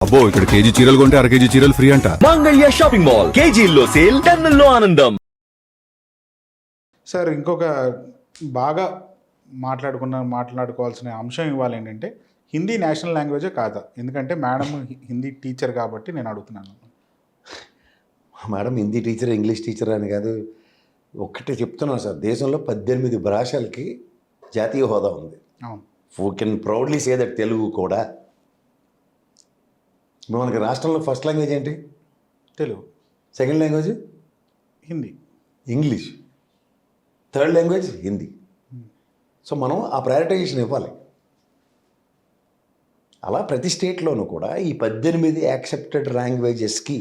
అబ్బో ఇక్కడ కేజీ చీరలు కొంటే అర కేజీ చీరలు ఫ్రీ అంట. మంగళ్య షాపింగ్ మాల్ కేజీల్లో సేల్, టన్నుల్లో ఆనందం. సార్ ఇంకొక బాగా మాట్లాడుకోవాల్సిన అంశం ఇవ్వాలి ఏంటంటే హిందీ నేషనల్ లాంగ్వేజే కాదా? ఎందుకంటే మేడం హిందీ టీచర్ కాబట్టి నేను అడుగుతున్నాను. Madam Hindi teacher, English teacher అని కాదు, ఒక్కటే చెప్తున్నాను సార్, దేశంలో 18 భాషలకి జాతీయ హోదా ఉంది. అవును, we can proudly say that Telugu కూడా. ఇప్పుడు మనకి రాష్ట్రంలో ఫస్ట్ లాంగ్వేజ్ ఏంటి? Telugu. Second language Hindi. English. Third language Hindi. So మనం ఆ ప్రయారిటైజేషన్ ఇవ్వాలి. అలా ప్రతి స్టేట్లోనూ కూడా ఈ 18 యాక్సెప్టెడ్ లాంగ్వేజెస్కి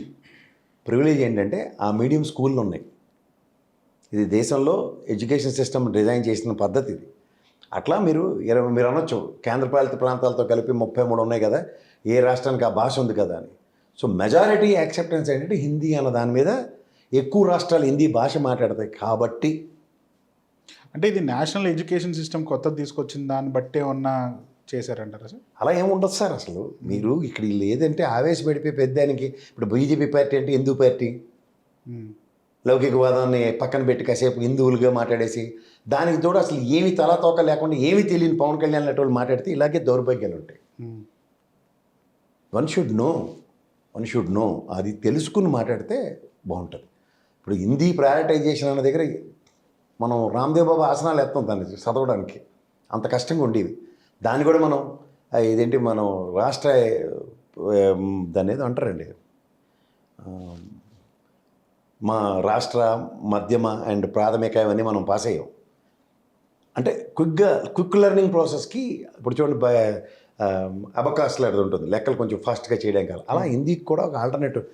ప్రివిలేజ్ ఏంటంటే ఆ మీడియం స్కూళ్ళు ఉన్నాయి. ఇది దేశంలో ఎడ్యుకేషన్ సిస్టమ్ డిజైన్ చేసిన పద్ధతి ఇది. అట్లా మీరు అనొచ్చు కేంద్రపాలిత ప్రాంతాలతో కలిపి 33 ఉన్నాయి కదా, ఏ రాష్ట్రానికి ఆ భాష ఉంది కదా అని. సో మెజారిటీ యాక్సెప్టెన్స్ ఏంటంటే హిందీ అన్న దాని మీద ఎక్కువ రాష్ట్రాలు హిందీ భాష మాట్లాడతాయి కాబట్టి. అంటే ఇది నేషనల్ ఎడ్యుకేషన్ సిస్టమ్ కొత్తది తీసుకొచ్చిన దాన్ని బట్టే ఉన్న చేశారంటారా సార్? అలా ఏముండదు సార్. అసలు మీరు ఇక్కడ లేదంటే ఆవేశపడిపోయి పెద్దానికి. ఇప్పుడు బీజేపీ పార్టీ అంటే హిందూ పార్టీ, లౌకికవాదాన్ని పక్కన పెట్టి కాసేపు హిందువులుగా మాట్లాడేసి దానికి తోడు అసలు ఏమి తలాతోక లేకుండా ఏమీ తెలియని పవన్ కళ్యాణ్ లాంటి వాళ్ళు మాట్లాడితే ఇలాగే దౌర్భాగ్యాలు ఉంటాయి. వన్ షుడ్ నో అది తెలుసుకుని మాట్లాడితే బాగుంటుంది. ఇప్పుడు హిందీ ప్రయారిటైజేషన్ అన్న దగ్గర మనం రామ్దేవ్ బాబా ఆసనాలు ఎత్తాం దాన్ని చదవడానికి, అంత కష్టంగా ఉండేవి. దాన్ని కూడా మనం ఇదేంటి మనం రాష్ట్ర దాన్ని ఏదో అంటారండి, మా రాష్ట్ర మధ్యమ అండ్ ప్రాథమిక ఇవన్నీ మనం పాస్ అయ్యాం. అంటే క్విక్ లెర్నింగ్ ప్రాసెస్కి ఇప్పుడు చూడండి అబకాస్లో అది ఉంటుంది, లెక్కలు కొంచెం ఫాస్ట్గా చేయడానికి. అలా హిందీకి కూడా ఒక ఆల్టర్నేటివ్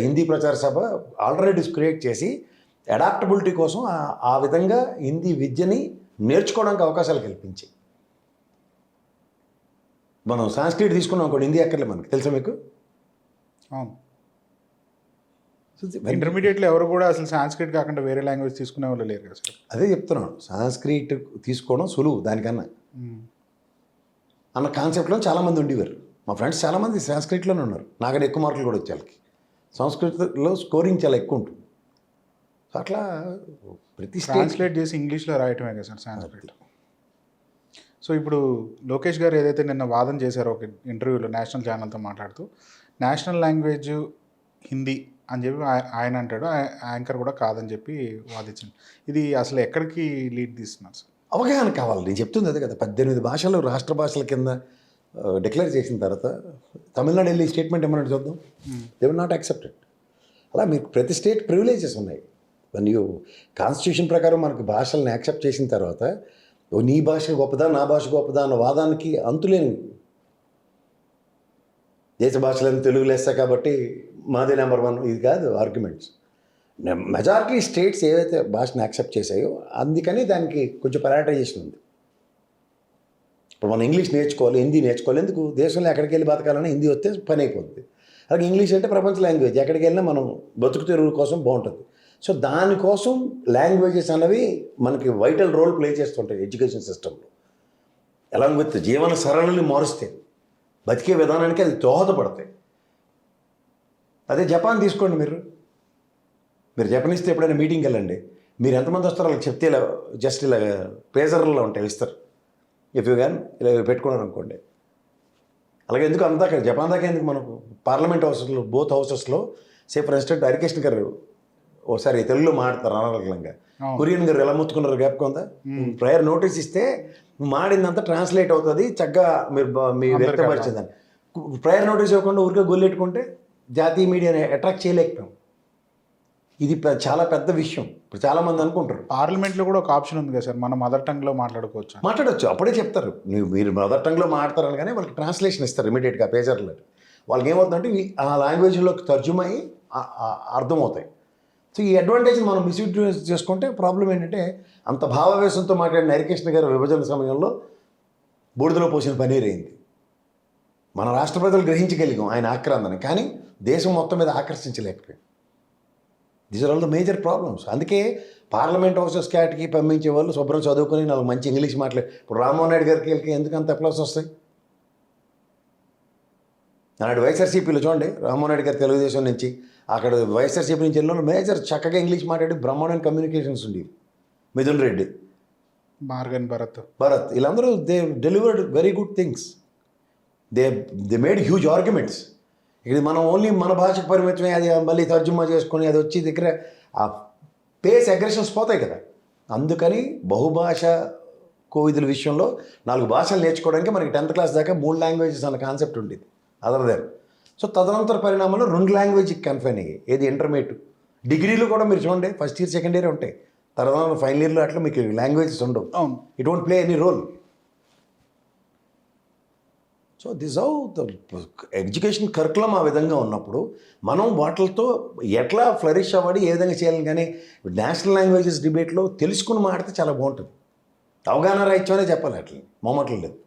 హిందీ ప్రచార సభ ఆల్టర్నేటివ్స్ క్రియేట్ చేసి అడాప్టబిలిటీ కోసం ఆ విధంగా హిందీ విద్యని నేర్చుకోవడానికి అవకాశాలు కల్పించి. మనం సాంస్క్రిట్ తీసుకున్నాం అనుకోండి, హిందీ అక్కర్లే మనకి, తెలుసా మీకు? అవును, ఇంటర్మీడియట్లో ఎవరు కూడా అసలు సాంస్క్రిట్ కాకుండా వేరే లాంగ్వేజ్ తీసుకునే వాళ్ళు లేరు కదా సార్. అదే చెప్తున్నాను, సాంస్క్రిట్ తీసుకోవడం సులువు దానికన్నా అన్న కాన్సెప్ట్లో చాలామంది ఉండేవారు. మా ఫ్రెండ్స్ చాలామంది సాంస్క్రిట్లోనే ఉన్నారు, నాకన్నా ఎక్కువ మార్కులు కూడా వచ్చే వాళ్ళకి. సంస్కృతిలో స్కోరింగ్ చాలా ఎక్కువ ఉంటుంది. సో అట్లా ప్రతి ట్రాన్స్లేట్ చేసి ఇంగ్లీష్లో రాయటమే కదా సార్ సాంస్క్రిట్. సో ఇప్పుడు లోకేష్ గారు ఏదైతే నిన్న వాదన చేశారో ఒక ఇంటర్వ్యూలో నేషనల్ ఛానల్తో మాట్లాడుతూ, నేషనల్ లాంగ్వేజ్ హిందీ అని చెప్పి ఆయన అంటాడు, యాంకర్ కూడా కాదని చెప్పి వాదించింది. ఇది అసలు ఎక్కడికి లీడ్ తీస్తున్నారు సార్? అవగాహన కావాలి. నేను చెప్తుంది అదే కదా, 18 భాషలు రాష్ట్ర భాషల కింద డిక్లేర్ చేసిన తర్వాత తమిళనాడు వెళ్ళి స్టేట్మెంట్ ఏమన్నా చూద్దాం, దే విల్ నాట్ యాక్సెప్టెడ్. అలా మీకు ప్రతి స్టేట్ ప్రివిలేజెస్ ఉన్నాయి. వన్ యూ కాన్స్టిట్యూషన్ ప్రకారం మనకు భాషలను యాక్సెప్ట్ చేసిన తర్వాత నీ భాష గొప్పదా నా భాష గొప్పదా అన్న వాదానికి అంతులేని. దేశ భాషలను తెలుగు లెస్స కాబట్టి మాదే నెంబర్ 1 ఇది కాదు ఆర్గ్యుమెంట్స్. మెజారిటీ స్టేట్స్ ఏవైతే భాషను యాక్సెప్ట్ చేశాయో అందుకని దానికి కొంచెం ప్రయారిటైజేషన్ ఉంది. ఇప్పుడు మనం ఇంగ్లీష్ నేర్చుకోవాలి, హిందీ నేర్చుకోవాలి. ఎందుకు? దేశంలో ఎక్కడికి వెళ్ళి బతకాలన్నా హిందీ వస్తే పని అయిపోతుంది. అలాగే ఇంగ్లీష్ అంటే ప్రపంచ లాంగ్వేజ్, ఎక్కడికి వెళ్ళినా మనం బతుకు తెరువు కోసం బాగుంటుంది. సో దానికోసం లాంగ్వేజెస్ అన్నవి మనకి వైటల్ రోల్ ప్లే చేస్తుంటాయి ఎడ్యుకేషన్ సిస్టంలో. అలాంగ్ విత్ జీవన సరళిని మారుస్తాయి, బతికే విధానానికి అది దోహదపడతాయి. అదే జపాన్ తీసుకోండి, మీరు జపనీస్తో ఎప్పుడైనా మీటింగ్కి వెళ్ళండి, మీరు ఎంతమంది వస్తారో వాళ్ళకి చెప్తే ఇలా జస్ట్ ఇలా పేజర్లో ఉంటాయి ఇస్తారు. ఇఫ్ యూ క్యాన్ ఇలా పెట్టుకున్నారు అనుకోండి. అలాగే ఎందుకు అంతా జపాన్ దాకా ఎందుకు మనకు పార్లమెంట్ హౌసెస్లో బోత్ హౌసెస్లో ఫర్ ఇన్స్టెంట్ హరికృష్ణ గారు ఒకసారి తెలుగులో మాట్లాడతారు అనర్గళంగా. కొరియన్ గారు ఎలా ముత్తుకున్నారు జ్ఞాపకం ఉందా? ప్రయర్ నోటీస్ ఇస్తే మాడిందంతా ట్రాన్స్లేట్ అవుతుంది చక్కగా మీ వ్యక్తపరిచిందని. ప్రయర్ నోటీస్ ఇవ్వకుండా ఊరికే గొల్లెట్టుకుంటే జాతీయ మీడియాని అట్రాక్ట్ చేయలేకపోయాం. ఇది చాలా పెద్ద విషయం. ఇప్పుడు చాలామంది అనుకుంటారు పార్లమెంట్లో కూడా ఒక ఆప్షన్ ఉంది కదా సార్, మన మదర్ టంగ్లో మాట్లాడవచ్చు. మీరు చెప్తారు మీరు మదర్ టంగ్లో మాట్లాడతారని, కానీ వాళ్ళకి ట్రాన్స్లేషన్ ఇస్తారు ఇమీడియట్గా పేజర్లో. వాళ్ళకి ఏమవుతుందంటే ఆ లాంగ్వేజ్లోకి తర్జుమై అర్థమవుతాయి. సో ఈ అడ్వాంటేజ్ని మనం మిస్యూటిలైజ్ చేసుకుంటే ప్రాబ్లం ఏంటంటే, అంత భావావేశంతో మాట్లాడిన హరికృష్ణ గారు విభజన సమయంలో బూడిదలో పోసిన పనీర్ అయింది. మన రాష్ట్ర ప్రజలు గ్రహించగలిగాం ఆయన ఆక్రాందని, కానీ దేశం మొత్తం మీద ఆకర్షించలేకపోయాం. These are all the major problems. అందుకే పార్లమెంట్ హౌసెస్ క్యాట్కి పంపించే వాళ్ళు శుభ్రం చదువుకొని నాకు మంచి ఇంగ్లీష్ మాట్లాడి, ఇప్పుడు రామ్మోహన్ నాయుడు గారికి వెళ్ళి ఎందుకు అంత అప్లాస్ వస్తాయి? నాడు వైఎస్ఆర్సీపీలో చూడండి, రామ్మోహన్ రెడ్డి గారు తెలుగుదేశం నుంచి అక్కడ వైఎస్ఆర్సీపీ నుంచి వెళ్ళిన మేజర్ చక్కగా ఇంగ్లీష్ మాట్లాడి బ్రహ్మాండమైన కమ్యూనికేషన్స్ ఉండేవి. మిథున్ రెడ్డి, మార్గన్ భరత్. వీళ్ళందరూ they delivered very good things. They made huge arguments. ఇది మనం ఓన్లీ మన భాషకు పరిమితమే, అది మళ్ళీ తర్జుమా చేసుకొని అది వచ్చి దగ్గర ఆ పేస్ అగ్రెషన్స్ పోతాయి కదా. అందుకని బహుభాష కోవిదుల విషయంలో 4 భాషలు నేర్చుకోవడానికి మనకి 10th క్లాస్ దాకా 3 లాంగ్వేజెస్ అన్న కాన్సెప్ట్ ఉండేది అదర్ దెన్. సో తదనంతర పరిణామంలో 2 లాంగ్వేజ్కి కన్ఫైన్ అయ్యాయి. ఏది ఇంటర్మీడియట్, డిగ్రీలో కూడా మీరు చూడండి ఫస్ట్ ఇయర్ సెకండ్ ఇయర్ ఉంటాయి, తర్వాత ఫైనల్ ఇయర్లో అట్లా మీకు లాంగ్వేజెస్ ఉండవు. అవును. It won't play any role. So this how the education curriculum ఆ విధంగా ఉన్నప్పుడు మనం వాటితో ఎట్లా ఫ్లరిష్ అవ్వడి ఏ విధంగా చేయాలి. కానీ నేషనల్ లాంగ్వేజెస్ డిబేట్లో తెలుసుకుని మాడితే చాలా బాగుంటుంది. అవగాహన రాహిత్యం అనే చెప్పాలి, అట్లా మొమ్మట్లు లేదు.